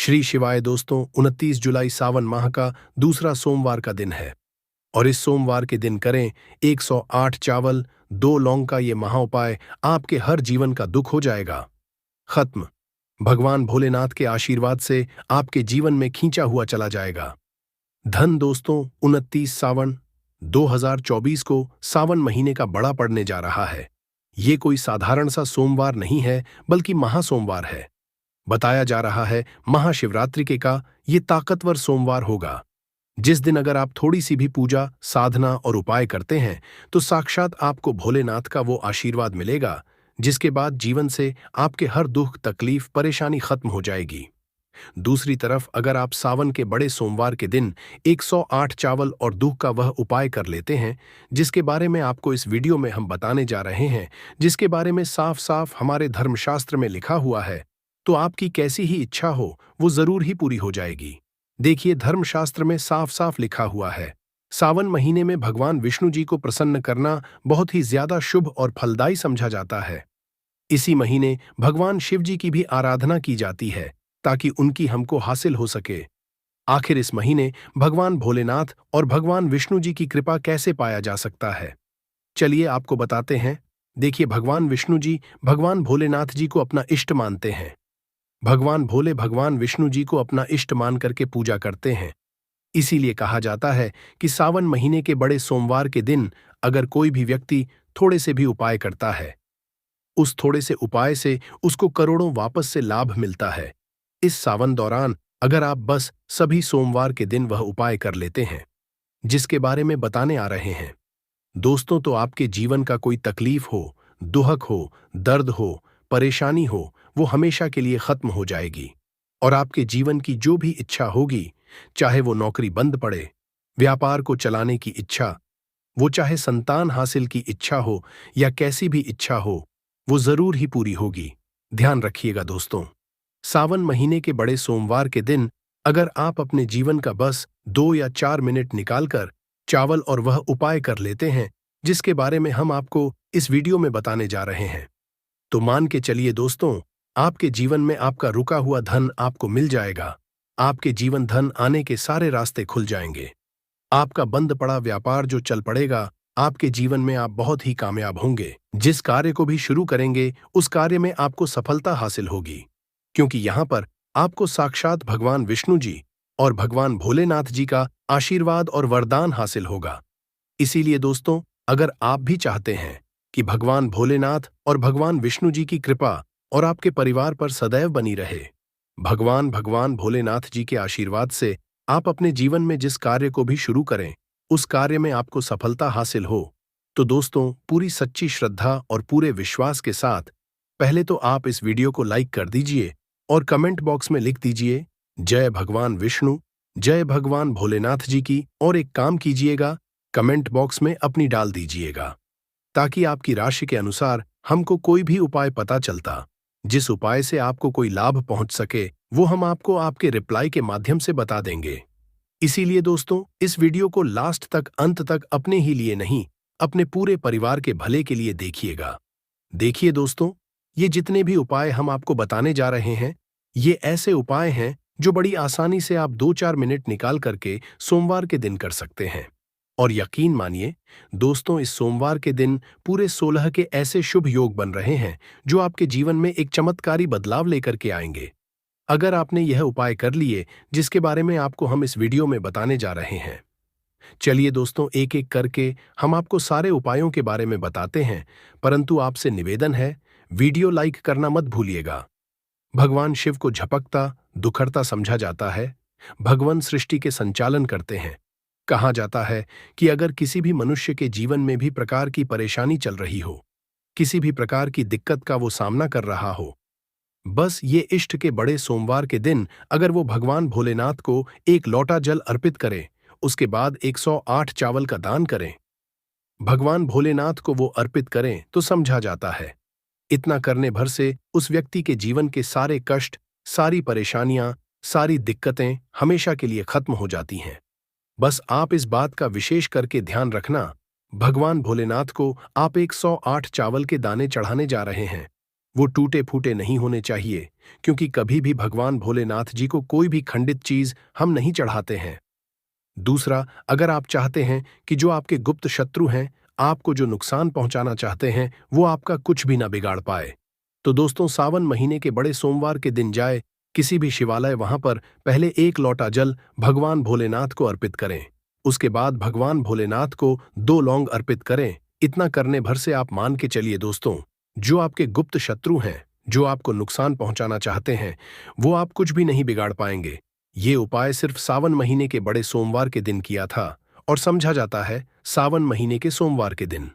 श्री शिवाय दोस्तों, 29 जुलाई सावन माह का दूसरा सोमवार का दिन है और इस सोमवार के दिन करें 108 चावल 2 लौंग का ये महाउपाय। आपके हर जीवन का दुख हो जाएगा खत्म। भगवान भोलेनाथ के आशीर्वाद से आपके जीवन में खींचा हुआ चला जाएगा धन। दोस्तों, 29 सावन 2024 को सावन महीने का बड़ा पड़ने जा रहा है। ये कोई साधारण सा सोमवार नहीं है, बल्कि महासोमवार है। बताया जा रहा है महाशिवरात्रि के का ये ताकतवर सोमवार होगा, जिस दिन अगर आप थोड़ी सी भी पूजा, साधना और उपाय करते हैं तो साक्षात आपको भोलेनाथ का वो आशीर्वाद मिलेगा, जिसके बाद जीवन से आपके हर दुख, तकलीफ, परेशानी खत्म हो जाएगी। दूसरी तरफ अगर आप सावन के बड़े सोमवार के दिन 108 चावल और दूध का वह उपाय कर लेते हैं, जिसके बारे में आपको इस वीडियो में हम बताने जा रहे हैं, जिसके बारे में साफ साफ हमारे धर्मशास्त्र में लिखा हुआ है, तो आपकी कैसी ही इच्छा हो वो जरूर ही पूरी हो जाएगी। देखिए, धर्मशास्त्र में साफ साफ लिखा हुआ है, सावन महीने में भगवान विष्णु जी को प्रसन्न करना बहुत ही ज्यादा शुभ और फलदायी समझा जाता है। इसी महीने भगवान शिव जी की भी आराधना की जाती है, ताकि उनकी हमको हासिल हो सके। आखिर इस महीने भगवान भोलेनाथ और भगवान विष्णु जी की कृपा कैसे पाया जा सकता है, चलिए आपको बताते हैं। देखिए, भगवान विष्णु जी भगवान भोलेनाथ जी को अपना इष्ट मानते हैं। भगवान भोले भगवान विष्णु जी को अपना इष्ट मान करके पूजा करते हैं। इसीलिए कहा जाता है कि सावन महीने के बड़े सोमवार के दिन अगर कोई भी व्यक्ति थोड़े से भी उपाय करता है, उस थोड़े से उपाय से उसको करोड़ों वापस से लाभ मिलता है। इस सावन दौरान अगर आप बस सभी सोमवार के दिन वह उपाय कर लेते हैं जिसके बारे में बताने आ रहे हैं दोस्तों, तो आपके जीवन का कोई तकलीफ हो, दुहक हो, दर्द हो, परेशानी हो, वो हमेशा के लिए खत्म हो जाएगी और आपके जीवन की जो भी इच्छा होगी, चाहे वो नौकरी बंद पड़े, व्यापार को चलाने की इच्छा, वो चाहे संतान हासिल की इच्छा हो या कैसी भी इच्छा हो, वो जरूर ही पूरी होगी। ध्यान रखिएगा दोस्तों, सावन महीने के बड़े सोमवार के दिन अगर आप अपने जीवन का बस 2 या 4 मिनट निकालकर चावल और वह उपाय कर लेते हैं जिसके बारे में हम आपको इस वीडियो में बताने जा रहे हैं, तो मान के चलिए दोस्तों, आपके जीवन में आपका रुका हुआ धन आपको मिल जाएगा। आपके जीवन धन आने के सारे रास्ते खुल जाएंगे। आपका बंद पड़ा व्यापार जो चल पड़ेगा। आपके जीवन में आप बहुत ही कामयाब होंगे। जिस कार्य को भी शुरू करेंगे उस कार्य में आपको सफलता हासिल होगी, क्योंकि यहाँ पर आपको साक्षात भगवान विष्णु जी और भगवान भोलेनाथ जी का आशीर्वाद और वरदान हासिल होगा। इसीलिए दोस्तों, अगर आप भी चाहते हैं कि भगवान भोलेनाथ और भगवान विष्णु जी की कृपा और आपके परिवार पर सदैव बनी रहे, भगवान भोलेनाथ जी के आशीर्वाद से आप अपने जीवन में जिस कार्य को भी शुरू करें उस कार्य में आपको सफलता हासिल हो, तो दोस्तों, पूरी सच्ची श्रद्धा और पूरे विश्वास के साथ पहले तो आप इस वीडियो को लाइक कर दीजिए और कमेंट बॉक्स में लिख दीजिए जय भगवान विष्णु, जय भगवान भोलेनाथ जी की। और एक काम कीजिएगा, कमेंट बॉक्स में अपनी डाल दीजिएगा, ताकि आपकी राशि के अनुसार हमको कोई भी उपाय पता चलता, जिस उपाय से आपको कोई लाभ पहुंच सके, वो हम आपको आपके रिप्लाई के माध्यम से बता देंगे। इसीलिए दोस्तों, इस वीडियो को लास्ट तक, अंत तक अपने ही लिए नहीं, अपने पूरे परिवार के भले के लिए देखिएगा। देखिए दोस्तों, ये जितने भी उपाय हम आपको बताने जा रहे हैं, ये ऐसे उपाय हैं जो बड़ी आसानी से आप 2-4 मिनट निकाल करके सोमवार के दिन कर सकते हैं। और यकीन मानिए दोस्तों, इस सोमवार के दिन पूरे 16 के ऐसे शुभ योग बन रहे हैं जो आपके जीवन में एक चमत्कारी बदलाव लेकर के आएंगे। अगर आपने यह उपाय कर लिए जिसके बारे में आपको हम इस वीडियो में बताने जा रहे हैं, चलिए दोस्तों, एक एक करके हम आपको सारे उपायों के बारे में बताते हैं, परंतु आपसे निवेदन है, वीडियो लाइक करना मत भूलिएगा। भगवान शिव को झपकता, दुखड़ता समझा जाता है। भगवान सृष्टि के संचालन करते हैं। कहा जाता है कि अगर किसी भी मनुष्य के जीवन में भी प्रकार की परेशानी चल रही हो, किसी भी प्रकार की दिक्कत का वो सामना कर रहा हो, बस ये इष्ट के बड़े सोमवार के दिन अगर वो भगवान भोलेनाथ को एक लोटा जल अर्पित करें, उसके बाद 108 चावल का दान करें, भगवान भोलेनाथ को वो अर्पित करें, तो समझा जाता है इतना करने भर से उस व्यक्ति के जीवन के सारे कष्ट, सारी परेशानियां, सारी दिक्कतें हमेशा के लिए खत्म हो जाती हैं। बस आप इस बात का विशेष करके ध्यान रखना, भगवान भोलेनाथ को आप 108 चावल के दाने चढ़ाने जा रहे हैं, वो टूटे फूटे नहीं होने चाहिए, क्योंकि कभी भी भगवान भोलेनाथ जी को कोई भी खंडित चीज हम नहीं चढ़ाते हैं। दूसरा, अगर आप चाहते हैं कि जो आपके गुप्त शत्रु हैं, आपको जो नुकसान पहुंचाना चाहते हैं, वो आपका कुछ भी ना बिगाड़ पाए, तो दोस्तों सावन महीने के बड़े सोमवार के दिन जाए किसी भी शिवालय, वहां पर पहले एक लोटा जल भगवान भोलेनाथ को अर्पित करें। उसके बाद भगवान भोलेनाथ को 2 लौंग अर्पित करें। इतना करने भर से आप मान के चलिए दोस्तों, जो आपके गुप्त शत्रु हैं, जो आपको नुकसान पहुंचाना चाहते हैं, वो आप कुछ भी नहीं बिगाड़ पाएंगे। ये उपाय सिर्फ सावन महीने के बड़े सोमवार के दिन किया था, और समझा जाता है सावन महीने के सोमवार के दिन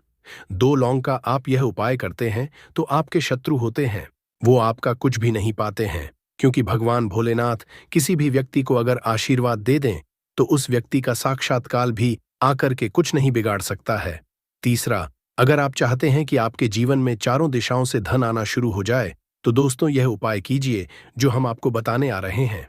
2 लौंग का आप यह उपाय करते हैं तो आपके शत्रु होते हैं, वो आपका कुछ भी नहीं पाते हैं, क्योंकि भगवान भोलेनाथ किसी भी व्यक्ति को अगर आशीर्वाद दे दें तो उस व्यक्ति का साक्षात काल भी आकर के कुछ नहीं बिगाड़ सकता है। तीसरा, अगर आप चाहते हैं कि आपके जीवन में चारों दिशाओं से धन आना शुरू हो जाए, तो दोस्तों यह उपाय कीजिए जो हम आपको बताने आ रहे हैं।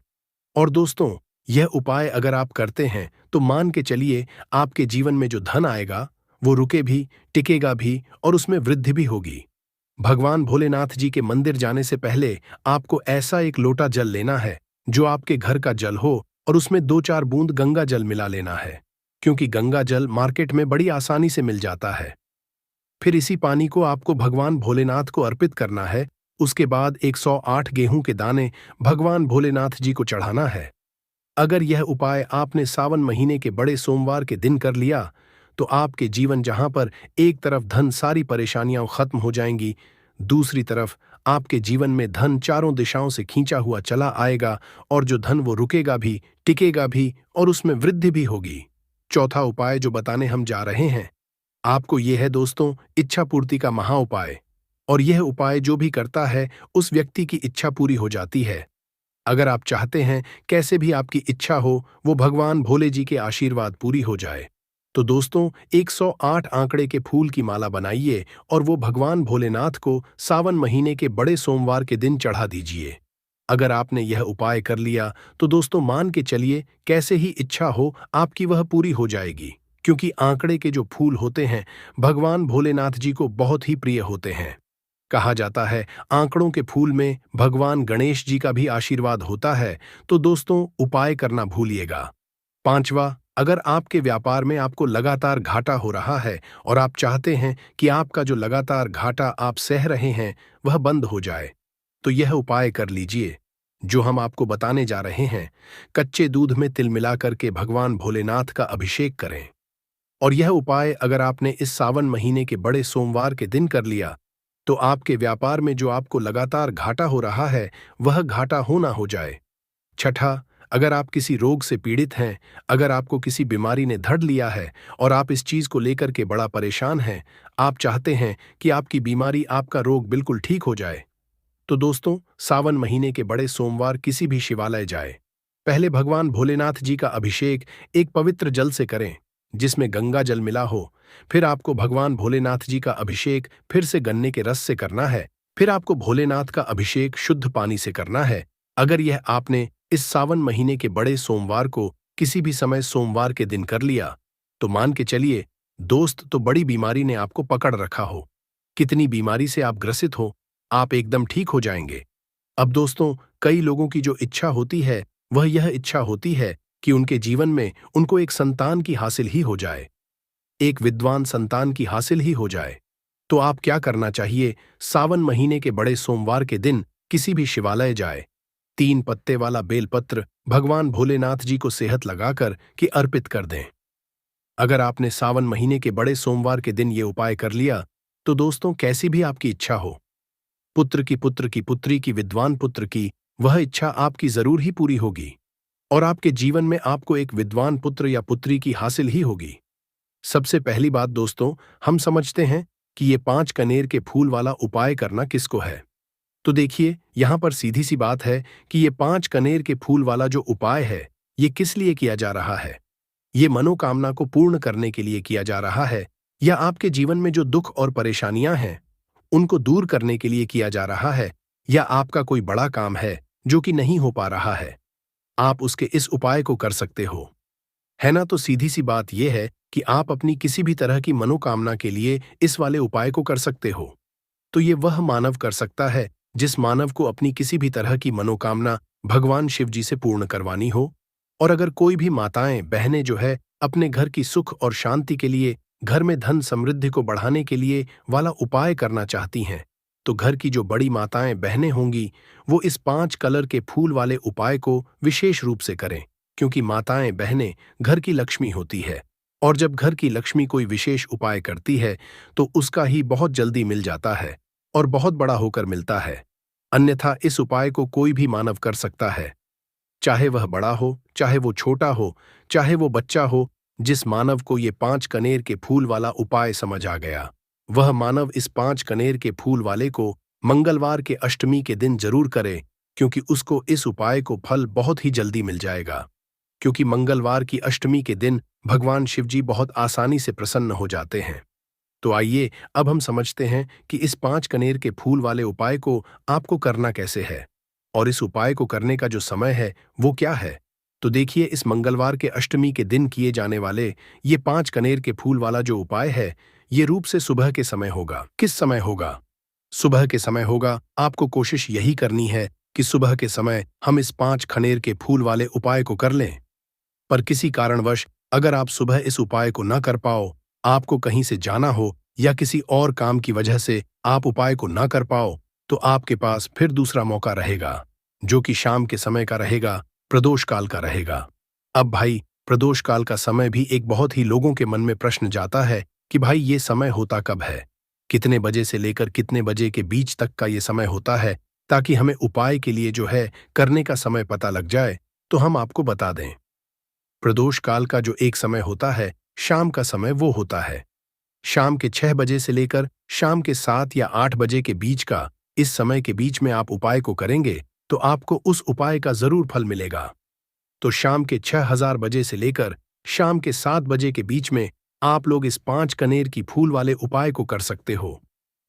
और दोस्तों, यह उपाय अगर आप करते हैं तो मान के चलिए आपके जीवन में जो धन आएगा वो रुके भी, टिकेगा भी और उसमें वृद्धि भी होगी। भगवान भोलेनाथ जी के मंदिर जाने से पहले आपको ऐसा एक लोटा जल लेना है जो आपके घर का जल हो, और उसमें 2-4 बूंद गंगा जल मिला लेना है, क्योंकि गंगा जल मार्केट में बड़ी आसानी से मिल जाता है। फिर इसी पानी को आपको भगवान भोलेनाथ को अर्पित करना है। उसके बाद 108 गेहूं के दाने भगवान भोलेनाथ जी को चढ़ाना है। अगर यह उपाय आपने सावन महीने के बड़े सोमवार के दिन कर लिया, तो आपके जीवन जहां पर एक तरफ धन सारी परेशानियां खत्म हो जाएंगी, दूसरी तरफ आपके जीवन में धन चारों दिशाओं से खींचा हुआ चला आएगा, और जो धन वो रुकेगा भी, टिकेगा भी और उसमें वृद्धि भी होगी। चौथा उपाय जो बताने हम जा रहे हैं आपको, ये है दोस्तों इच्छा पूर्ति का महा उपाय। और यह उपाय जो भी करता है उस व्यक्ति की इच्छा पूरी हो जाती है। अगर आप चाहते हैं कैसे भी आपकी इच्छा हो वो भगवान भोले जी के आशीर्वाद पूरी हो जाए, तो दोस्तों 108 आंकड़े के फूल की माला बनाइए और वो भगवान भोलेनाथ को सावन महीने के बड़े सोमवार के दिन चढ़ा दीजिए। अगर आपने यह उपाय कर लिया तो दोस्तों मान के चलिए कैसे ही इच्छा हो आपकी वह पूरी हो जाएगी, क्योंकि आंकड़े के जो फूल होते हैं भगवान भोलेनाथ जी को बहुत ही प्रिय होते हैं। कहा जाता है आंकड़ों के फूल में भगवान गणेश जी का भी आशीर्वाद होता है, तो दोस्तों उपाय करना भूलिएगा। पांचवा, अगर आपके व्यापार में आपको लगातार घाटा हो रहा है और आप चाहते हैं कि आपका जो लगातार घाटा आप सह रहे हैं वह बंद हो जाए, तो यह उपाय कर लीजिए जो हम आपको बताने जा रहे हैं। कच्चे दूध में तिल मिलाकर के भगवान भोलेनाथ का अभिषेक करें। और यह उपाय अगर आपने इस सावन महीने के बड़े सोमवार के दिन कर लिया, तो आपके व्यापार में जो आपको लगातार घाटा हो रहा है वह घाटा हो ना हो जाए। छठा, अगर आप किसी रोग से पीड़ित हैं, अगर आपको किसी बीमारी ने धड़ लिया है और आप इस चीज को लेकर के बड़ा परेशान हैं, आप चाहते हैं कि आपकी बीमारी, आपका रोग बिल्कुल ठीक हो जाए, तो दोस्तों सावन महीने के बड़े सोमवार किसी भी शिवालय जाए। पहले भगवान भोलेनाथ जी का अभिषेक एक पवित्र जल से करें जिसमें गंगा जल मिला हो। फिर आपको भगवान भोलेनाथ जी का अभिषेक फिर से गन्ने के रस से करना है। फिर आपको भोलेनाथ का अभिषेक शुद्ध पानी से करना है। अगर यह आपने इस सावन महीने के बड़े सोमवार को किसी भी समय सोमवार के दिन कर लिया, तो मान के चलिए दोस्त, तो बड़ी बीमारी ने आपको पकड़ रखा हो, कितनी बीमारी से आप ग्रसित हो, आप एकदम ठीक हो जाएंगे। अब दोस्तों, कई लोगों की जो इच्छा होती है वह यह इच्छा होती है कि उनके जीवन में उनको एक संतान की हासिल ही हो जाए, एक विद्वान संतान की हासिल ही हो जाए। तो आप क्या करना चाहिए, सावन महीने के बड़े सोमवार के दिन किसी भी शिवालय जाए, 3 पत्ते वाला बेलपत्र भगवान भोलेनाथ जी को सेहत लगाकर कि अर्पित कर दें। अगर आपने सावन महीने के बड़े सोमवार के दिन ये उपाय कर लिया, तो दोस्तों कैसी भी आपकी इच्छा हो, पुत्र की, पुत्र की पुत्री की, विद्वान पुत्र की, वह इच्छा आपकी जरूर ही पूरी होगी और आपके जीवन में आपको एक विद्वान पुत्र या पुत्री की हासिल ही होगी। सबसे पहली बात दोस्तों, हम समझते हैं कि ये 5 कनेर के फूल वाला उपाय करना किसको है। तो देखिए, यहां पर सीधी सी बात है कि ये 5 कनेर के फूल वाला जो उपाय है ये किस लिए किया जा रहा है। ये मनोकामना को पूर्ण करने के लिए किया जा रहा है, या आपके जीवन में जो दुख और परेशानियां हैं उनको दूर करने के लिए किया जा रहा है, या आपका कोई बड़ा काम है जो कि नहीं हो पा रहा है, आप उसके इस उपाय को कर सकते हो, है ना। तो सीधी सी बात यह है कि आप अपनी किसी भी तरह की मनोकामना के लिए इस वाले उपाय को कर सकते हो। तो ये वह मानव कर सकता है जिस मानव को अपनी किसी भी तरह की मनोकामना भगवान शिव जी से पूर्ण करवानी हो। और अगर कोई भी माताएं बहनें जो है अपने घर की सुख और शांति के लिए, घर में धन समृद्धि को बढ़ाने के लिए वाला उपाय करना चाहती हैं, तो घर की जो बड़ी माताएं बहनें होंगी वो इस 5 कलर के फूल वाले उपाय को विशेष रूप से करें, क्योंकि माताएं बहनें घर की लक्ष्मी होती है। और जब घर की लक्ष्मी कोई विशेष उपाय करती है तो उसका ही बहुत जल्दी मिल जाता है और बहुत बड़ा होकर मिलता है। अन्यथा इस उपाय को कोई भी मानव कर सकता है, चाहे वह बड़ा हो, चाहे वो छोटा हो, चाहे वो बच्चा हो। जिस मानव को ये 5 कनेर के फूल वाला उपाय समझ आ गया, वह मानव इस 5 कनेर के फूल वाले को मंगलवार के अष्टमी के दिन जरूर करे, क्योंकि उसको इस उपाय को फल बहुत ही जल्दी मिल जाएगा। क्योंकि मंगलवार की अष्टमी के दिन भगवान शिवजी बहुत आसानी से प्रसन्न हो जाते हैं। तो आइए अब हम समझते हैं कि इस 5 कनेर के फूल वाले उपाय को आपको करना कैसे है, और इस उपाय को करने का जो समय है वो क्या है। तो देखिए, इस मंगलवार के अष्टमी के दिन किए जाने वाले ये 5 कनेर के फूल वाला जो उपाय है, ये रूप से सुबह के समय होगा। किस समय होगा? सुबह के समय होगा। आपको कोशिश यही करनी है कि सुबह के समय हम इस 5 कनेर के फूल वाले उपाय को कर लें। पर किसी कारणवश अगर आप सुबह इस उपाय को न कर पाओ, आपको कहीं से जाना हो या किसी और काम की वजह से आप उपाय को न कर पाओ, तो आपके पास फिर दूसरा मौका रहेगा, जो कि शाम के समय का रहेगा, प्रदोष काल का रहेगा। अब भाई, प्रदोष काल का समय भी एक बहुत ही लोगों के मन में प्रश्न जाता है कि भाई ये समय होता कब है, कितने बजे से लेकर कितने बजे के बीच तक का ये समय होता है, ताकि हमें उपाय के लिए जो है करने का समय पता लग जाए। तो हम आपको बता दें, प्रदोष काल का जो एक समय होता है, शाम का समय, वो होता है शाम के 6 बजे से लेकर शाम के 7 या 8 बजे के बीच का। इस समय के बीच में आप उपाय को करेंगे तो आपको उस उपाय का जरूर फल मिलेगा। तो शाम के 6000 बजे से लेकर शाम के 7 बजे के बीच में आप लोग इस 5 कनेर की फूल वाले उपाय को कर सकते हो।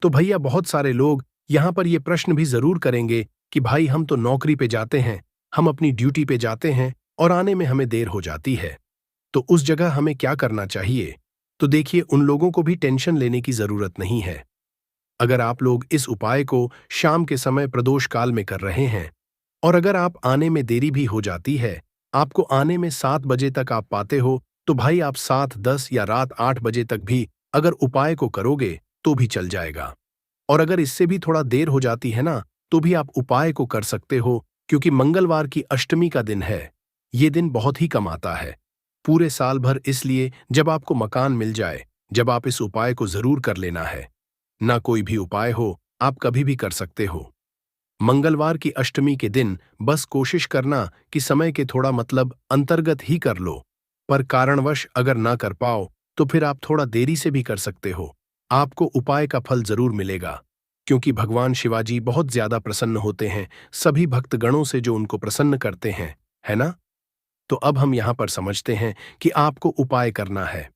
तो भैया, बहुत सारे लोग यहां पर ये प्रश्न भी जरूर करेंगे कि भाई हम तो नौकरी पे जाते हैं, हम अपनी ड्यूटी पे जाते हैं और आने में हमें देर हो जाती है, तो उस जगह हमें क्या करना चाहिए। तो देखिए, उन लोगों को भी टेंशन लेने की जरूरत नहीं है। अगर आप लोग इस उपाय को शाम के समय प्रदोष काल में कर रहे हैं और अगर आप आने में देरी भी हो जाती है, आपको आने में 7 बजे तक आप पाते हो, तो भाई आप 7, 10 या रात 8 बजे तक भी अगर उपाय को करोगे तो भी चल जाएगा। और अगर इससे भी थोड़ा देर हो जाती है ना, तो भी आप उपाय को कर सकते हो, क्योंकि मंगलवार की अष्टमी का दिन है। ये दिन बहुत ही कम आता है पूरे साल भर, इसलिए जब आपको मकान मिल जाए, जब आप इस उपाय को जरूर कर लेना है। ना कोई भी उपाय हो, आप कभी भी कर सकते हो। मंगलवार की अष्टमी के दिन बस कोशिश करना कि समय के थोड़ा अंतर्गत ही कर लो। पर कारणवश अगर ना कर पाओ तो फिर आप थोड़ा देरी से भी कर सकते हो। आपको उपाय का फल जरूर मिलेगा, क्योंकि भगवान शिवाजी बहुत ज्यादा प्रसन्न होते हैं सभी भक्तगणों से जो उनको प्रसन्न करते हैं, है ना। तो अब हम यहां पर समझते हैं कि आपको उपाय करना है।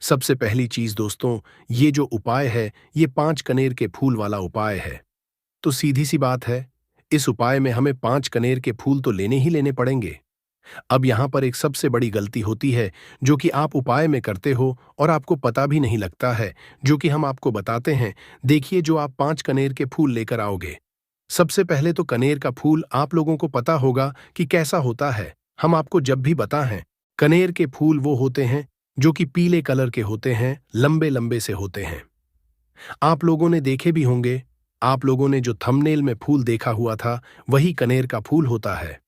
सबसे पहली चीज दोस्तों, ये जो उपाय है ये 5 कनेर के फूल वाला उपाय है। तो सीधी सी बात है, इस उपाय में हमें 5 कनेर के फूल तो लेने ही लेने पड़ेंगे। अब यहां पर एक सबसे बड़ी गलती होती है जो कि आप उपाय में करते हो और आपको पता भी नहीं लगता है, जो कि हम आपको बताते हैं। देखिए, जो आप 5 कनेर के फूल लेकर आओगे, सबसे पहले तो कनेर का फूल आप लोगों को पता होगा कि कैसा होता है। हम आपको जब भी बताएं, कनेर के फूल वो होते हैं जो कि पीले कलर के होते हैं, लंबे लंबे से होते हैं। आप लोगों ने देखे भी होंगे, आप लोगों ने जो थंबनेल में फूल देखा हुआ था वही कनेर का फूल होता है।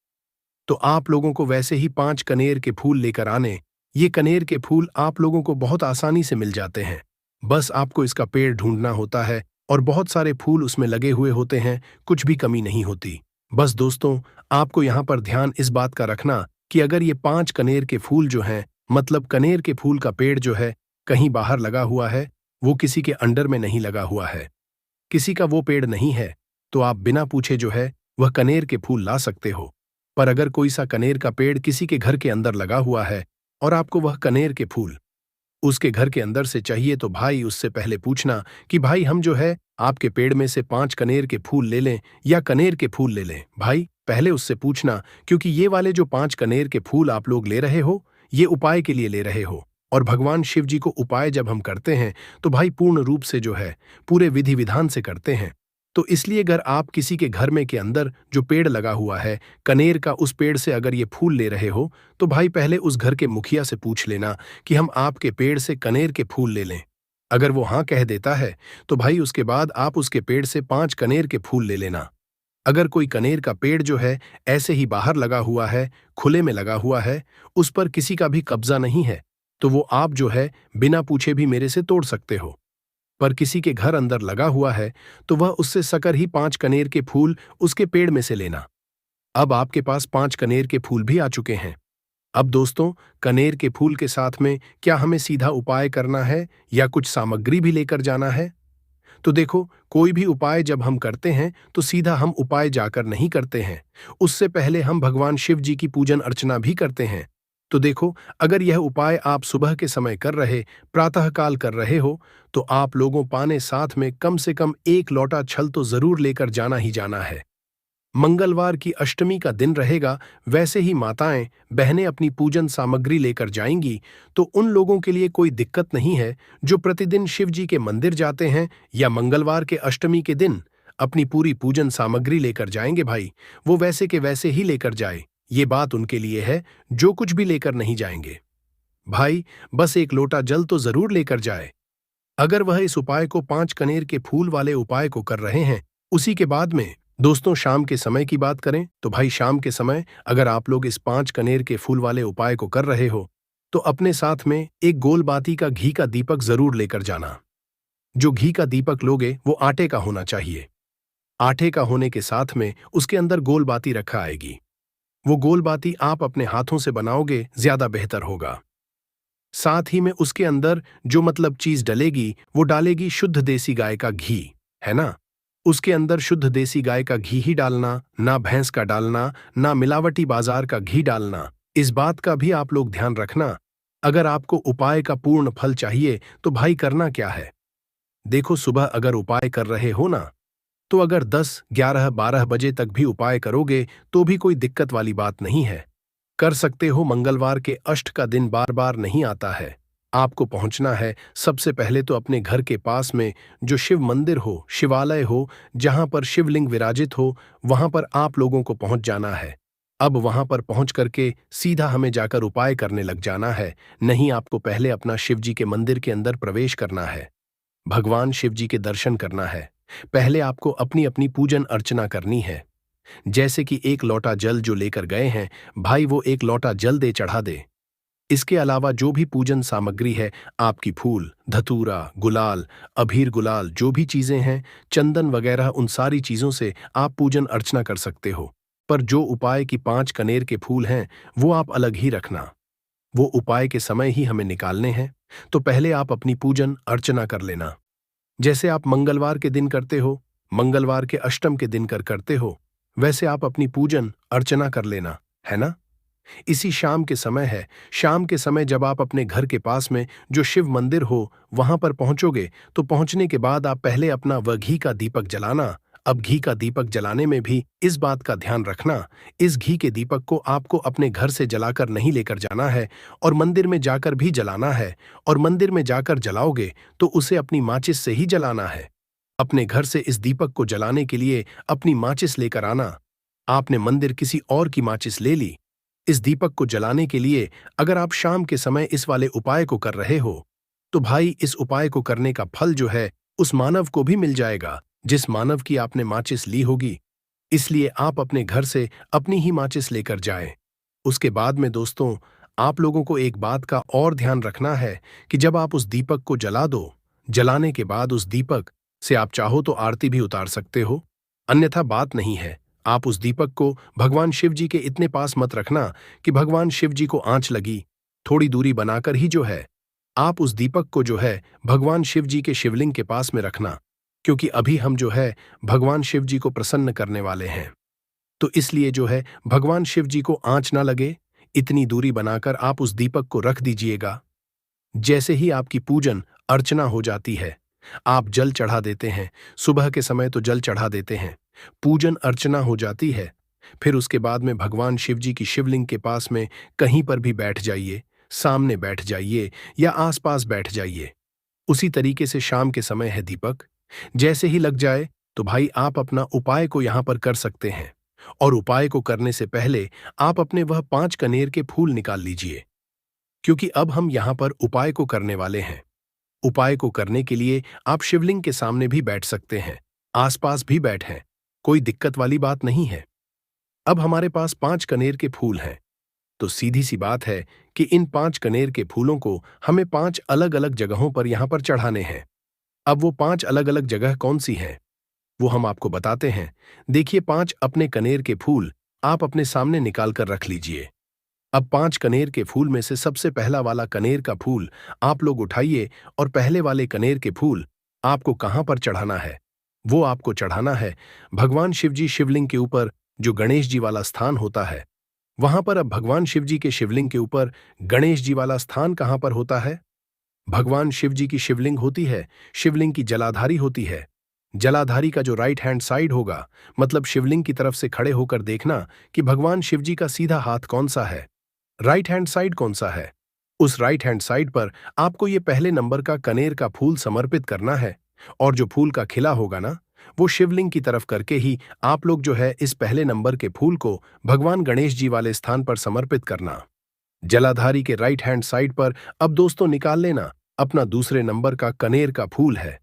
तो आप लोगों को वैसे ही 5 कनेर के फूल लेकर आने। ये कनेर के फूल आप लोगों को बहुत आसानी से मिल जाते हैं, बस आपको इसका पेड़ ढूंढना होता है और बहुत सारे फूल उसमें लगे हुए होते हैं, कुछ भी कमी नहीं होती। बस दोस्तों, आपको यहाँ पर ध्यान इस बात का रखना कि अगर ये 5 कनेर के फूल जो हैं, कनेर के फूल का पेड़ जो है कहीं बाहर लगा हुआ है, वो किसी के अंडर में नहीं लगा हुआ है, किसी का वो पेड़ नहीं है, तो आप बिना पूछे जो है वह कनेर के फूल ला सकते हो। पर अगर कोई सा कनेर का पेड़ किसी के घर के अंदर लगा हुआ है और आपको वह कनेर के फूल उसके घर के अंदर से चाहिए, तो भाई उससे पहले पूछना कि भाई हम जो है आपके पेड़ में से 5 कनेर के फूल ले लें या कनेर के फूल ले लें। भाई पहले उससे पूछना, क्योंकि ये वाले जो 5 कनेर के फूल आप लोग ले रहे हो, ये उपाय के लिए ले रहे हो। और भगवान शिव जी को उपाय जब हम करते हैं तो भाई पूर्ण रूप से जो है पूरे विधि विधान से करते हैं। तो इसलिए अगर आप किसी के घर में के अंदर जो पेड़ लगा हुआ है कनेर का, उस पेड़ से अगर ये फूल ले रहे हो तो भाई पहले उस घर के मुखिया से पूछ लेना कि हम आपके पेड़ से कनेर के फूल ले लें। अगर वो हाँ कह देता है तो भाई उसके बाद आप उसके पेड़ से 5 कनेर के फूल ले लेना। अगर कोई कनेर का पेड़ जो है ऐसे ही बाहर लगा हुआ है, खुले में लगा हुआ है, उस पर किसी का भी कब्जा नहीं है, तो वो आप जो है बिना पूछे भी मेरे से तोड़ सकते हो। पर किसी के घर अंदर लगा हुआ है तो वह उससे सकर ही 5 कनेर के फूल उसके पेड़ में से लेना। अब आपके पास 5 कनेर के फूल भी आ चुके हैं। अब दोस्तों, कनेर के फूल के साथ में क्या हमें सीधा उपाय करना है या कुछ सामग्री भी लेकर जाना है? तो देखो, कोई भी उपाय जब हम करते हैं तो सीधा हम उपाय जाकर नहीं करते हैं, उससे पहले हम भगवान शिव जी की पूजन अर्चना भी करते हैं। तो देखो, अगर यह उपाय आप सुबह के समय कर रहे, प्रातःकाल कर रहे हो, तो आप लोगों पाने साथ में कम से कम 1 लोटा छल तो जरूर लेकर जाना ही जाना है। मंगलवार की अष्टमी का दिन रहेगा, वैसे ही माताएं बहनें अपनी पूजन सामग्री लेकर जाएंगी, तो उन लोगों के लिए कोई दिक्कत नहीं है जो प्रतिदिन शिव जी के मंदिर जाते हैं या मंगलवार के अष्टमी के दिन अपनी पूरी पूजन सामग्री लेकर जाएंगे भाई, वो वैसे के वैसे ही लेकर जाए। ये बात उनके लिए है जो कुछ भी लेकर नहीं जाएंगे। भाई बस 1 लोटा जल तो जरूर लेकर जाए। अगर वह इस उपाय को 5 कनेर के फूल वाले उपाय को कर रहे हैं, उसी के बाद में दोस्तों शाम के समय की बात करें तो भाई शाम के समय अगर आप लोग इस 5 कनेर के फूल वाले उपाय को कर रहे हो तो अपने साथ में एक गोल बाती का घी का दीपक जरूर लेकर जाना। जो घी का दीपक लोगे वो आटे का होना चाहिए। आटे का होने के साथ में उसके अंदर गोल बाती रखा आएगी। वो गोल बाती आप अपने हाथों से बनाओगे ज्यादा बेहतर होगा। साथ ही में उसके अंदर जो मतलब चीज डलेगी वो डालेगी शुद्ध देसी गाय का घी, है ना? उसके अंदर शुद्ध देसी गाय का घी ही डालना, ना भैंस का डालना, ना मिलावटी बाजार का घी डालना। इस बात का भी आप लोग ध्यान रखना। अगर आपको उपाय का पूर्ण फल चाहिए तो भाई करना क्या है? देखो, सुबह अगर उपाय कर रहे हो ना, तो अगर 10, 11, 12 बजे तक भी उपाय करोगे तो भी कोई दिक्कत वाली बात नहीं है। कर सकते हो। मंगलवार के अष्ट का दिन बार बार नहीं आता है। आपको पहुंचना है सबसे पहले तो अपने घर के पास में जो शिव मंदिर हो, शिवालय हो, जहां पर शिवलिंग विराजित हो, वहां पर आप लोगों को पहुंच जाना है। अब वहां पर पहुंच करके सीधा हमें जाकर उपाय करने लग जाना है। नहीं, आपको पहले अपना शिव जी के मंदिर के अंदर प्रवेश करना है, भगवान शिव जी के दर्शन करना है। पहले आपको अपनी अपनी पूजन अर्चना करनी है। जैसे कि 1 लोटा जल जो लेकर गए हैं भाई, वो 1 लोटा जल दे चढ़ा दे। इसके अलावा जो भी पूजन सामग्री है, आपकी फूल, धतूरा, गुलाल, अबीर गुलाल, जो भी चीजें हैं, चंदन वगैरह, उन सारी चीजों से आप पूजन अर्चना कर सकते हो। पर जो उपाय की 5 कनेर के फूल हैं वो आप अलग ही रखना। वो उपाय के समय ही हमें निकालने हैं, तो पहले आप अपनी पूजन अर्चना कर लेना। जैसे आप मंगलवार के दिन करते हो, मंगलवार के अष्टम के दिन करते हो, वैसे आप अपनी पूजन अर्चना कर लेना, है ना? इसी शाम के समय है। शाम के समय जब आप अपने घर के पास में जो शिव मंदिर हो वहां पर पहुंचोगे तो पहुंचने के बाद आप पहले अपना वह घी का दीपक जलाना। अब घी का दीपक जलाने में भी इस बात का ध्यान रखना, इस घी के दीपक को आपको अपने घर से जलाकर नहीं लेकर जाना है और मंदिर में जाकर भी जलाना है। और मंदिर में जाकर जलाओगे तो उसे अपनी माचिस से ही जलाना है। अपने घर से इस दीपक को जलाने के लिए अपनी माचिस लेकर आना। आपने मंदिर किसी और की माचिस ले ली। इस दीपक को जलाने के लिए अगर आप शाम के समय इस वाले उपाय को कर रहे हो तो भाई इस उपाय को करने का फल जो है उस मानव को भी मिल जाएगा जिस मानव की आपने माचिस ली होगी। इसलिए आप अपने घर से अपनी ही माचिस लेकर जाएं। उसके बाद में दोस्तों, आप लोगों को एक बात का और ध्यान रखना है कि जब आप उस दीपक को जला दो, जलाने के बाद उस दीपक से आप चाहो तो आरती भी उतार सकते हो, अन्यथा बात नहीं है। आप उस दीपक को भगवान शिव जी के इतने पास मत रखना कि भगवान शिव जी को आंच लगी। थोड़ी दूरी बनाकर ही जो है आप उस दीपक को जो है भगवान शिव जी के शिवलिंग के पास में रखना, क्योंकि अभी हम जो है भगवान शिव जी को प्रसन्न करने वाले हैं। तो इसलिए जो है भगवान शिव जी को आंच ना लगे, इतनी दूरी बनाकर आप उस दीपक को रख दीजिएगा। जैसे ही आपकी पूजन अर्चना हो जाती है, आप जल चढ़ा देते हैं। सुबह के समय तो जल चढ़ा देते हैं, पूजन अर्चना हो जाती है। फिर उसके बाद में भगवान शिव जी की शिवलिंग के पास में कहीं पर भी बैठ जाइए। सामने बैठ जाइए या आसपास बैठ जाइए। उसी तरीके से शाम के समय है दीपक, जैसे ही लग जाए तो भाई आप अपना उपाय को यहां पर कर सकते हैं। और उपाय को करने से पहले आप अपने वह 5 कनेर के फूल निकाल लीजिए, क्योंकि अब हम यहां पर उपाय को करने वाले हैं। उपाय को करने के लिए आप शिवलिंग के सामने भी बैठ सकते हैं, आसपास भी बैठें, कोई दिक्कत वाली बात नहीं है। अब हमारे पास 5 कनेर के फूल हैं, तो सीधी सी बात है कि इन 5 कनेर के फूलों को हमें 5 अलग अलग जगहों पर यहां पर चढ़ाने हैं। अब वो 5 अलग अलग जगह कौन सी हैं, वो हम आपको बताते हैं। देखिए, 5 अपने कनेर के फूल आप अपने सामने निकाल कर रख लीजिए। अब 5 कनेर के फूल में से सबसे पहला वाला कनेर का फूल आप लोग उठाइए और पहले वाले कनेर के फूल आपको कहां पर चढ़ाना है? वो आपको चढ़ाना है भगवान शिवजी शिवलिंग के ऊपर, जो गणेश जी वाला स्थान होता है वहां पर। अब भगवान शिवजी के शिवलिंग के ऊपर गणेश जी वाला स्थान कहां पर होता है? भगवान शिवजी की शिवलिंग होती है, शिवलिंग की जलाधारी होती है। जलाधारी का जो राइट हैंड साइड होगा, मतलब शिवलिंग की तरफ से खड़े होकर देखना कि भगवान शिवजी का सीधा हाथ कौन सा है, राइट हैंड साइड कौन सा है। उस राइट हैंड साइड पर आपको ये पहले नंबर का कनेर का फूल समर्पित करना है। और जो फूल का खिला होगा ना, वो शिवलिंग की तरफ करके ही आप लोग जो है इस पहले नंबर के फूल को भगवान गणेश जी वाले स्थान पर समर्पित करना। जलाधारी के राइट हैंड साइड पर अब दोस्तों निकाल लेना अपना दूसरे नंबर का कनेर का फूल है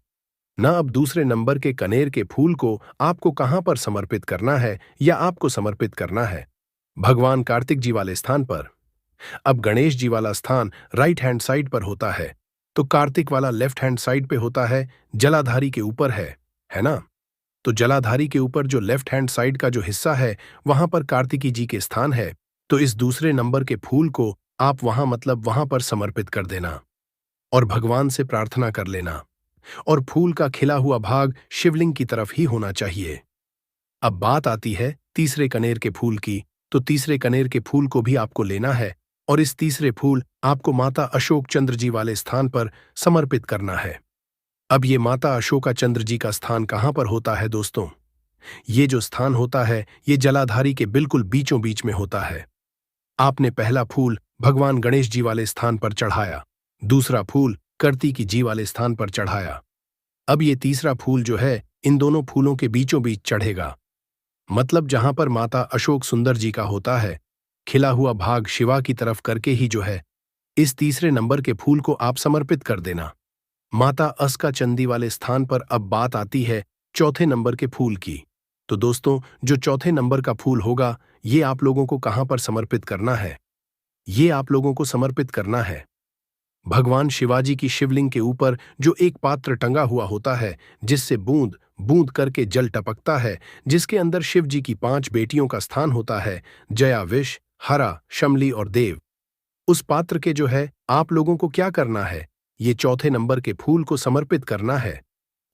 ना। अब दूसरे नंबर के कनेर के फूल को आपको कहां पर समर्पित करना है, या आपको समर्पित करना है भगवान कार्तिक जी वाले स्थान पर। अब गणेश जी वाला स्थान राइट हैंड साइड पर होता है, तो कार्तिक वाला लेफ्ट हैंड साइड पे होता है, जलाधारी के ऊपर है ना। तो जलाधारी के ऊपर जो लेफ्ट हैंड साइड का जो हिस्सा है, वहां पर कार्तिकी जी के स्थान है। तो इस दूसरे नंबर के फूल को आप वहां, मतलब वहां पर समर्पित कर देना और भगवान से प्रार्थना कर लेना। और फूल का खिला हुआ भाग शिवलिंग की तरफ ही होना चाहिए। अब बात आती है तीसरे कनेर के फूल की, तो तीसरे कनेर के फूल को भी आपको लेना है और इस तीसरे फूल आपको माता अशोक चंद्र जी वाले स्थान पर समर्पित करना है। अब ये माता अशोका चंद्र जी का स्थान कहां पर होता है दोस्तों? ये जो स्थान होता है, ये जलाधारी के बिल्कुल बीचों बीच में होता है। आपने पहला फूल भगवान गणेश जी वाले स्थान पर चढ़ाया, दूसरा फूल कार्तिकी जी वाले स्थान पर चढ़ाया। अब ये तीसरा फूल जो है इन दोनों फूलों के बीचों बीच चढ़ेगा, मतलब जहां पर माता अशोक सुंदर जी का होता है, खिला हुआ भाग शिवा की तरफ करके ही जो है इस तीसरे नंबर के फूल को आप समर्पित कर देना माता अस्का चंदी वाले स्थान पर। अब बात आती है चौथे नंबर के फूल की। तो दोस्तों, जो चौथे नंबर का फूल होगा, ये आप लोगों को कहां पर समर्पित करना है? ये आप लोगों को समर्पित करना है भगवान शिवाजी की शिवलिंग के ऊपर, जो एक पात्र टंगा हुआ होता है जिससे बूंद बूंद करके जल टपकता है, जिसके अंदर शिव जी की 5 बेटियों का स्थान होता है, जया, विष, हरा, शमली और देव। उस पात्र के जो है आप लोगों को क्या करना है? ये चौथे नंबर के फूल को समर्पित करना है।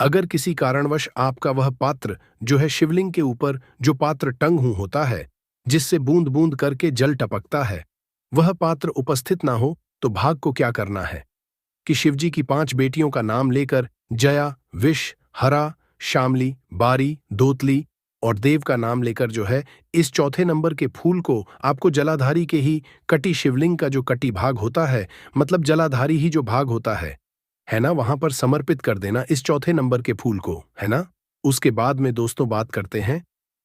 अगर किसी कारणवश आपका वह पात्र जो है शिवलिंग के ऊपर जो पात्र टंग हूं होता है, जिससे बूंद बूंद करके जल टपकता है, वह पात्र उपस्थित ना हो, तो भाग को क्या करना है कि शिवजी की 5 बेटियों का नाम लेकर जया, विष, हरा, शामली, बारी, दोतली और देव का नाम लेकर जो है इस चौथे नंबर के फूल को आपको जलाधारी के ही कटी शिवलिंग का जो कटी भाग होता है, मतलब जलाधारी ही जो भाग होता है ना, वहां पर समर्पित कर देना इस चौथे नंबर के फूल को, है ना। उसके बाद में दोस्तों बात करते हैं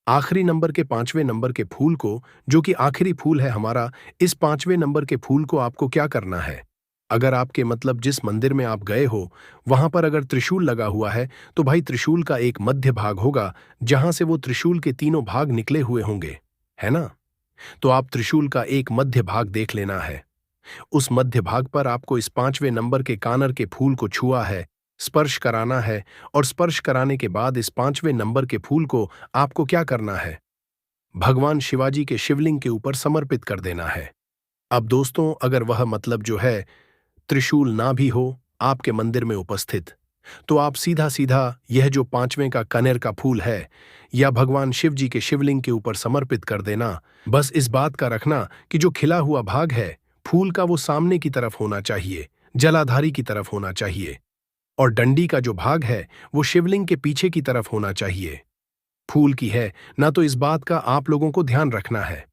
आखिरी नंबर के 5वें नंबर के फूल को, जो कि आखिरी फूल है हमारा। इस 5वें नंबर के फूल को आपको क्या करना है? अगर आपके, मतलब जिस मंदिर में आप गए हो, वहां पर अगर त्रिशूल लगा हुआ है, तो भाई त्रिशूल का एक मध्य भाग होगा जहां से वो त्रिशूल के तीनों भाग निकले हुए होंगे, है ना। तो आप त्रिशूल का एक मध्य भाग देख लेना है। उस मध्य भाग पर आपको इस 5वें नंबर के कानर के फूल को छुआ है, स्पर्श कराना है। और स्पर्श कराने के बाद इस 5वें नंबर के फूल को आपको क्या करना है? भगवान शिवाजी के शिवलिंग के ऊपर समर्पित कर देना है। अब दोस्तों, अगर वह, मतलब जो है त्रिशूल ना भी हो आपके मंदिर में उपस्थित, तो आप सीधा सीधा यह जो 5वें का कनेर का फूल है या भगवान शिव जी के शिवलिंग के ऊपर समर्पित कर देना। बस इस बात का रखना कि जो खिला हुआ भाग है फूल का, वो सामने की तरफ होना चाहिए, जलाधारी की तरफ होना चाहिए। और डंडी का जो भाग है वो शिवलिंग के पीछे की तरफ होना चाहिए। फूल की है ना, तो इस बात का आप लोगों को ध्यान रखना है।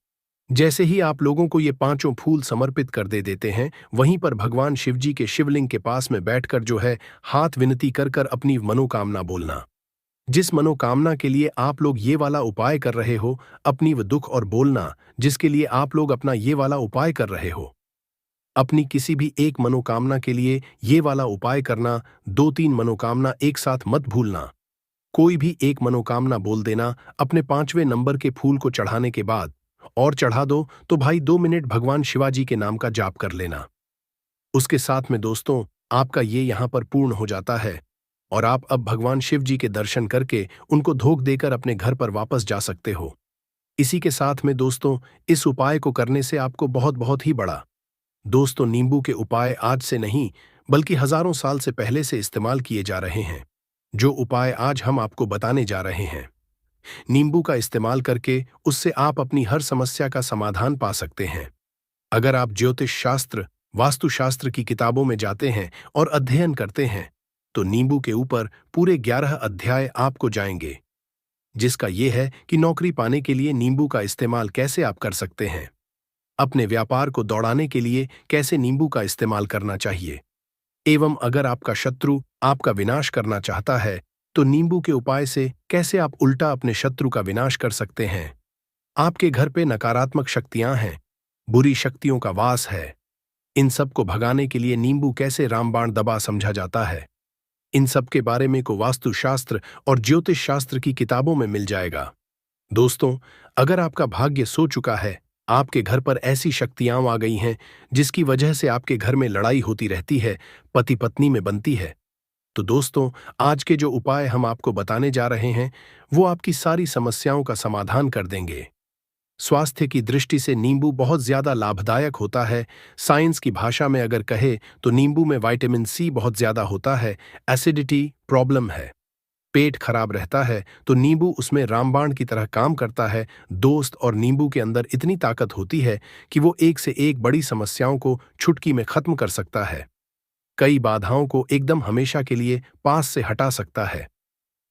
जैसे ही आप लोगों को ये पांचों फूल समर्पित कर देते हैं, वहीं पर भगवान शिव जी के शिवलिंग के पास में बैठकर जो है हाथ विनती कर कर अपनी मनोकामना बोलना। जिस मनोकामना के लिए आप लोग ये वाला उपाय कर रहे हो, अपनी वो दुख और बोलना जिसके लिए आप लोग अपना ये वाला उपाय कर रहे हो। अपनी किसी भी एक मनोकामना के लिए ये वाला उपाय करना, 2-3 मनोकामना एक साथ मत भूलना। कोई भी एक मनोकामना बोल देना अपने 5वें नंबर के फूल को चढ़ाने के बाद, और चढ़ा दो तो भाई 2 मिनट भगवान शिवाजी के नाम का जाप कर लेना। उसके साथ में दोस्तों, आपका ये यहाँ पर पूर्ण हो जाता है और आप अब भगवान शिव जी के दर्शन करके उनको धोख देकर अपने घर पर वापस जा सकते हो। इसी के साथ में दोस्तों, इस उपाय को करने से आपको बहुत बहुत ही बड़ा दोस्तों, नींबू के उपाय आज से नहीं बल्कि हजारों साल से पहले से इस्तेमाल किए जा रहे हैं। जो उपाय आज हम आपको बताने जा रहे हैं, नींबू का इस्तेमाल करके उससे आप अपनी हर समस्या का समाधान पा सकते हैं। अगर आप ज्योतिष शास्त्र, वास्तुशास्त्र की किताबों में जाते हैं और अध्ययन करते हैं, तो नींबू के ऊपर पूरे 11 अध्याय आपको जाएंगे, जिसका यह है कि नौकरी पाने के लिए नींबू का इस्तेमाल कैसे आप कर सकते हैं, अपने व्यापार को दौड़ाने के लिए कैसे नींबू का इस्तेमाल करना चाहिए, एवं अगर आपका शत्रु आपका विनाश करना चाहता है तो नींबू के उपाय से कैसे आप उल्टा अपने शत्रु का विनाश कर सकते हैं। आपके घर पे नकारात्मक शक्तियां हैं, बुरी शक्तियों का वास है, इन सब को भगाने के लिए नींबू कैसे रामबाण दबा समझा जाता है, इन सब के बारे में को वास्तुशास्त्र और ज्योतिष शास्त्र की किताबों में मिल जाएगा। दोस्तों, अगर आपका भाग्य सो चुका है, आपके घर पर ऐसी शक्तियां आ गई हैं जिसकी वजह से आपके घर में लड़ाई होती रहती है, पति पत्नी में बनती है, तो दोस्तों, आज के जो उपाय हम आपको बताने जा रहे हैं वो आपकी सारी समस्याओं का समाधान कर देंगे। स्वास्थ्य की दृष्टि से नींबू बहुत ज्यादा लाभदायक होता है। साइंस की भाषा में अगर कहे तो नींबू में विटामिन सी बहुत ज्यादा होता है। एसिडिटी प्रॉब्लम है, पेट खराब रहता है, तो नींबू उसमें रामबाण की तरह काम करता है दोस्त। और नींबू के अंदर इतनी ताकत होती है कि वो एक से एक बड़ी समस्याओं को चुटकी में खत्म कर सकता है, कई बाधाओं को एकदम हमेशा के लिए पास से हटा सकता है।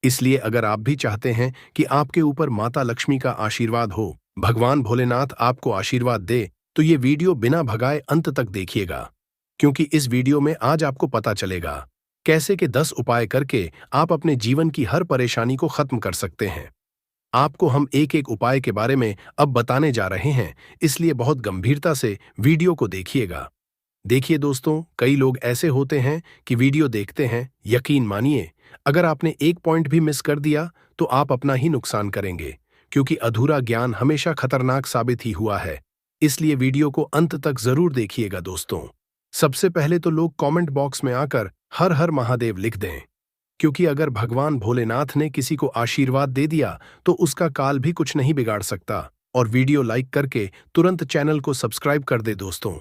इसलिए अगर आप भी चाहते हैं कि आपके ऊपर माता लक्ष्मी का आशीर्वाद हो, भगवान भोलेनाथ आपको आशीर्वाद दे, तो ये वीडियो बिना भगाए अंत तक देखिएगा, क्योंकि इस वीडियो में आज आपको पता चलेगा कैसे के 10 उपाय करके आप अपने जीवन की हर परेशानी को खत्म कर सकते हैं। आपको हम एक एक उपाय के बारे में अब बताने जा रहे हैं, इसलिए बहुत गंभीरता से वीडियो को देखिएगा। देखिए दोस्तों, कई लोग ऐसे होते हैं कि वीडियो देखते हैं, यकीन मानिए अगर आपने एक पॉइंट भी मिस कर दिया तो आप अपना ही नुकसान करेंगे, क्योंकि अधूरा ज्ञान हमेशा खतरनाक साबित ही हुआ है। इसलिए वीडियो को अंत तक जरूर देखिएगा दोस्तों। सबसे पहले तो लोग कमेंट बॉक्स में आकर हर हर महादेव लिख दें, क्योंकि अगर भगवान भोलेनाथ ने किसी को आशीर्वाद दे दिया तो उसका काल भी कुछ नहीं बिगाड़ सकता। और वीडियो लाइक करके तुरंत चैनल को सब्सक्राइब कर दे दोस्तों।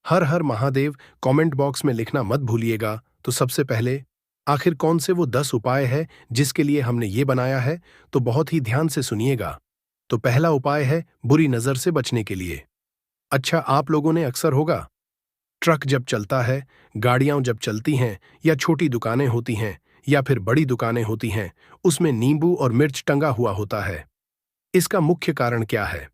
हर हर महादेव कमेंट बॉक्स में लिखना मत भूलिएगा। तो सबसे पहले, आखिर कौन से वो 10 उपाय है जिसके लिए हमने ये बनाया है, तो बहुत ही ध्यान से सुनिएगा। तो पहला उपाय है बुरी नजर से बचने के लिए। अच्छा, आप लोगों ने अक्सर होगा, ट्रक जब चलता है, गाड़ियां जब चलती हैं, या छोटी दुकानें होती हैं या फिर बड़ी दुकानें होती हैं, उसमें नींबू और मिर्च टंगा हुआ होता है। इसका मुख्य कारण क्या है,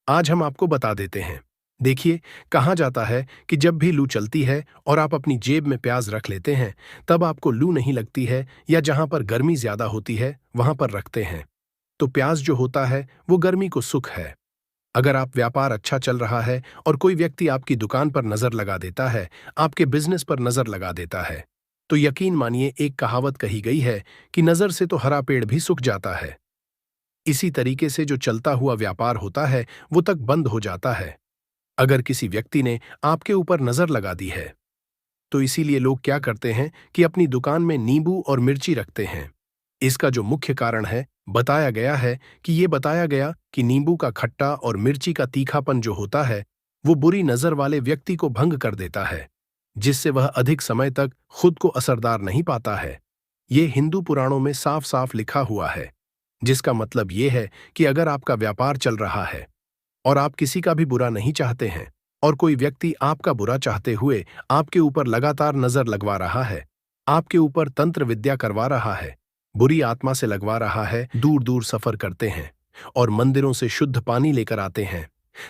आज हम आपको बता देते हैं। देखिए, कहा जाता है कि जब भी लू चलती है और आप अपनी जेब में प्याज रख लेते हैं, तब आपको लू नहीं लगती है, या जहां पर गर्मी ज्यादा होती है वहां पर रखते हैं, तो प्याज जो होता है वो गर्मी को सुख है। अगर आप व्यापार अच्छा चल रहा है और कोई व्यक्ति आपकी दुकान पर नजर लगा देता है, आपके बिजनेस पर नजर लगा देता है, तो यकीन मानिए एक कहावत कही गई है कि नजर से तो हरा पेड़ भी सूख जाता है। इसी तरीके से जो चलता हुआ व्यापार होता है वो तक बंद हो जाता है अगर किसी व्यक्ति ने आपके ऊपर नजर लगा दी है। तो इसीलिए लोग क्या करते हैं कि अपनी दुकान में नींबू और मिर्ची रखते हैं। इसका जो मुख्य कारण है, बताया गया है कि नींबू का खट्टा और मिर्ची का तीखापन जो होता है वो बुरी नजर वाले व्यक्ति को भंग कर देता है, जिससे वह अधिक समय तक खुद को असरदार नहीं पाता है। ये हिंदू पुराणों में साफ साफ लिखा हुआ है, जिसका मतलब ये है कि अगर आपका व्यापार चल रहा है और आप किसी का भी बुरा नहीं चाहते हैं, और कोई व्यक्ति आपका बुरा चाहते हुए आपके ऊपर लगातार नजर लगवा रहा है, आपके ऊपर तंत्र विद्या करवा रहा है, बुरी आत्मा से लगवा रहा है, दूर दूर सफर करते हैं और मंदिरों से शुद्ध पानी लेकर आते हैं,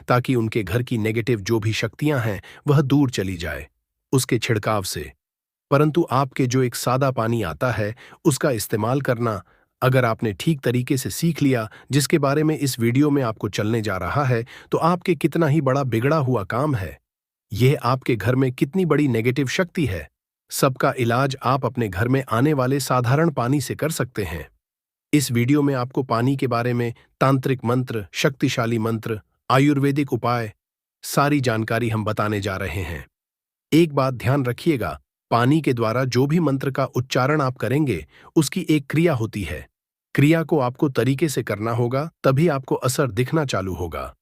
ताकि उनके घर की नेगेटिव जो भी शक्तियां हैं वह दूर चली जाए उसके छिड़काव से। परंतु आपके जो एक सादा पानी आता है उसका इस्तेमाल करना अगर आपने ठीक तरीके से सीख लिया, जिसके बारे में इस वीडियो में आपको चलने जा रहा है, तो आपके कितना ही बड़ा बिगड़ा हुआ काम है। यह आपके घर में कितनी बड़ी नेगेटिव शक्ति है, सबका इलाज आप अपने घर में आने वाले साधारण पानी से कर सकते हैं। इस वीडियो में आपको पानी के बारे में तांत्रिक मंत्र, शक्तिशाली मंत्र, आयुर्वेदिक उपाय, सारी जानकारी हम बताने जा रहे हैं। एक बात ध्यान रखिएगा, पानी के द्वारा जो भी मंत्र का उच्चारण आप करेंगे उसकी एक क्रिया होती है। क्रिया को आपको तरीके से करना होगा, तभी आपको असर दिखना चालू होगा।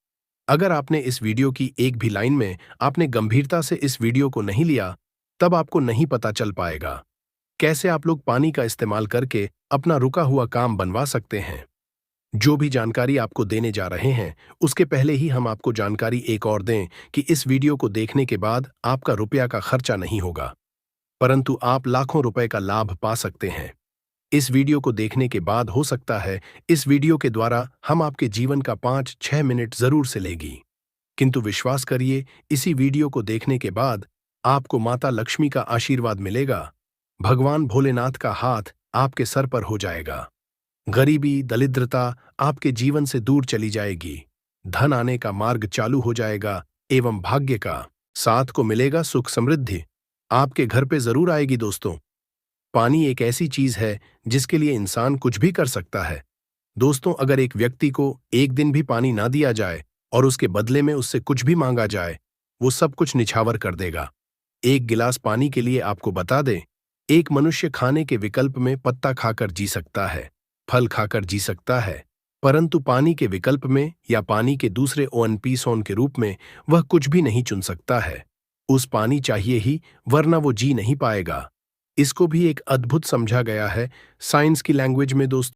अगर आपने इस वीडियो की एक भी लाइन में आपने गंभीरता से इस वीडियो को नहीं लिया, तब आपको नहीं पता चल पाएगा कैसे आप लोग पानी का इस्तेमाल करके अपना रुका हुआ काम बनवा सकते हैं। जो भी जानकारी आपको देने जा रहे हैं, उसके पहले ही हम आपको जानकारी एक और दें कि इस वीडियो को देखने के बाद आपका रुपया का खर्चा नहीं होगा, परंतु आप लाखों रुपए का लाभ पा सकते हैं। इस वीडियो को देखने के बाद हो सकता है इस वीडियो के द्वारा हम आपके जीवन का 5-6 मिनट जरूर से लेगी, किंतु विश्वास करिए, इसी वीडियो को देखने के बाद आपको माता लक्ष्मी का आशीर्वाद मिलेगा, भगवान भोलेनाथ का हाथ आपके सर पर हो जाएगा, गरीबी दरिद्रता आपके जीवन से दूर चली जाएगी, धन आने का मार्ग चालू हो जाएगा एवं भाग्य का साथ को मिलेगा सुख समृद्धि आपके घर पे जरूर आएगी। दोस्तों, पानी एक ऐसी चीज है जिसके लिए इंसान कुछ भी कर सकता है। दोस्तों, अगर एक व्यक्ति को एक दिन भी पानी ना दिया जाए और उसके बदले में उससे कुछ भी मांगा जाए, वो सब कुछ निछावर कर देगा। एक गिलास पानी के लिए आपको बता दें, एक मनुष्य खाने के विकल्प में पत्ता खाकर जी सकता है, फल खाकर जी सकता है, परंतु पानी के विकल्प में या पानी के दूसरे ओएनपीसोन के रूप में वह कुछ भी नहीं चुन सकता है। उस पानी चाहिए ही, वरना वो जी नहीं पाएगा। इसको भी एक अद्भुत समझा गया है साइंस की लैंग्वेज में। दोस्तों,